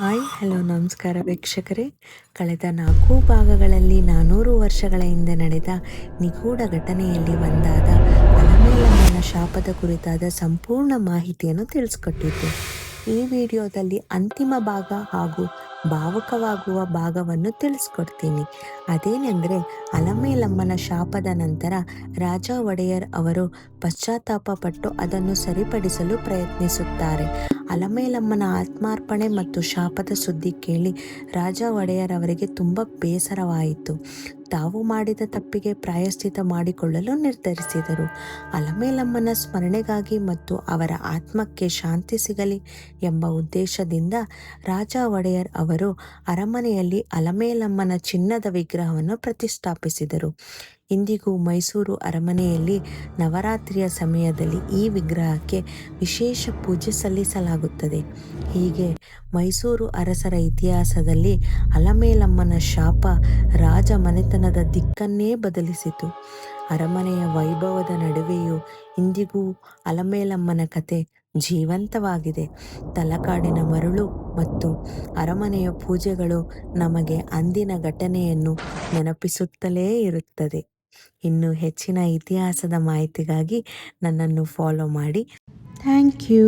Hi hello ನಮಸ್ಕಾರ ವೀಕ್ಷಕರೇ. ಕಳೆದ 4 ಭಾಗಗಳಲ್ಲಿ 400 ವರ್ಷಗಳ ಹಿಂದೆ ನಡೆದ ನಿಗೂಢ ಘಟನೆಯಲ್ಲಿ ಒಂದಾದ ಅಲಮೇಲಮ್ಮನ ಶಾಪದ ಕುರಿತಾದ ಸಂಪೂರ್ಣ ಮಾಹಿತಿಯನ್ನು ತಿಳಿಸ್ಕೊಟ್ಟಿದ್ದೆ. ಈ ವಿಡಿಯೋದಲ್ಲಿ ಅಂತಿಮ ಭಾಗ ಹಾಗೂ ಭಾವುಕವಾಗುವ ಭಾಗವನ್ನು ತಿಳಿಸ್ಕೊಡ್ತೀನಿ. ಅದೇನೆಂದರೆ, ಅಲಮೇಲಮ್ಮನ ಶಾಪದ ನಂತರ ರಾಜ ಒಡೆಯರ್ ಅವರು ಪಶ್ಚಾತ್ತಾಪ ಪಟ್ಟು ಅದನ್ನು ಸರಿಪಡಿಸಲು ಪ್ರಯತ್ನಿಸುತ್ತಾರೆ. ಅಲಮೇಲಮ್ಮನ ಆತ್ಮಾರ್ಪಣೆ ಮತ್ತು ಶಾಪದ ಸುದ್ದಿ ಕೇಳಿ ರಾಜ ಒಡೆಯರ್ ಅವರಿಗೆ ತುಂಬ ಬೇಸರವಾಯಿತು. ತಾವು ಮಾಡಿದ ತಪ್ಪಿಗೆ ಪ್ರಾಯಶ್ಚಿತ್ತ ಮಾಡಿಕೊಳ್ಳಲು ನಿರ್ಧರಿಸಿದರು. ಅಲಮೇಲಮ್ಮನ ಸ್ಮರಣೆಗಾಗಿ ಮತ್ತು ಅವರ ಆತ್ಮಕ್ಕೆ ಶಾಂತಿ ಸಿಗಲಿ ಎಂಬ ಉದ್ದೇಶದಿಂದ ರಾಜ ಒಡೆಯರ್ ಅವರು ಅರಮನೆಯಲ್ಲಿ ಅಲಮೇಲಮ್ಮನ ಚಿನ್ನದ ವಿಗ್ರಹವನ್ನು ಪ್ರತಿಷ್ಠಾಪಿಸಿದರು. ಇಂದಿಗೂ ಮೈಸೂರು ಅರಮನೆಯಲ್ಲಿ ನವರಾತ್ರಿಯ ಸಮಯದಲ್ಲಿ ಈ ವಿಗ್ರಹಕ್ಕೆ ವಿಶೇಷ ಪೂಜೆ ಸಲ್ಲಿಸಲಾಗುತ್ತದೆ. ಹೀಗೆ ಮೈಸೂರು ಅರಸರ ಇತಿಹಾಸದಲ್ಲಿ ಅಲಮೇಲಮ್ಮನ ಶಾಪ ರಾಜ ಮನೆತನದ ದಿಕ್ಕನ್ನೇ ಬದಲಿಸಿತು. ಅರಮನೆಯ ವೈಭವದ ನಡುವೆಯೂ ಇಂದಿಗೂ ಅಲಮೇಲಮ್ಮನ ಕತೆ ಜೀವಂತವಾಗಿದೆ. ತಲಕಾಡಿನ ಮರಳು ಮತ್ತು ಅರಮನೆಯ ಪೂಜೆಗಳು ನಮಗೆ ಅಂದಿನ ಘಟನೆಯನ್ನು ನೆನಪಿಸುತ್ತಲೇ ಇರುತ್ತದೆ. ಇನ್ನು ಹೆಚ್ಚಿನ ಇತಿಹಾಸದ ಮಾಹಿತಿಗಾಗಿ ನನ್ನನ್ನು ಫಾಲೋ ಮಾಡಿ. Thank you.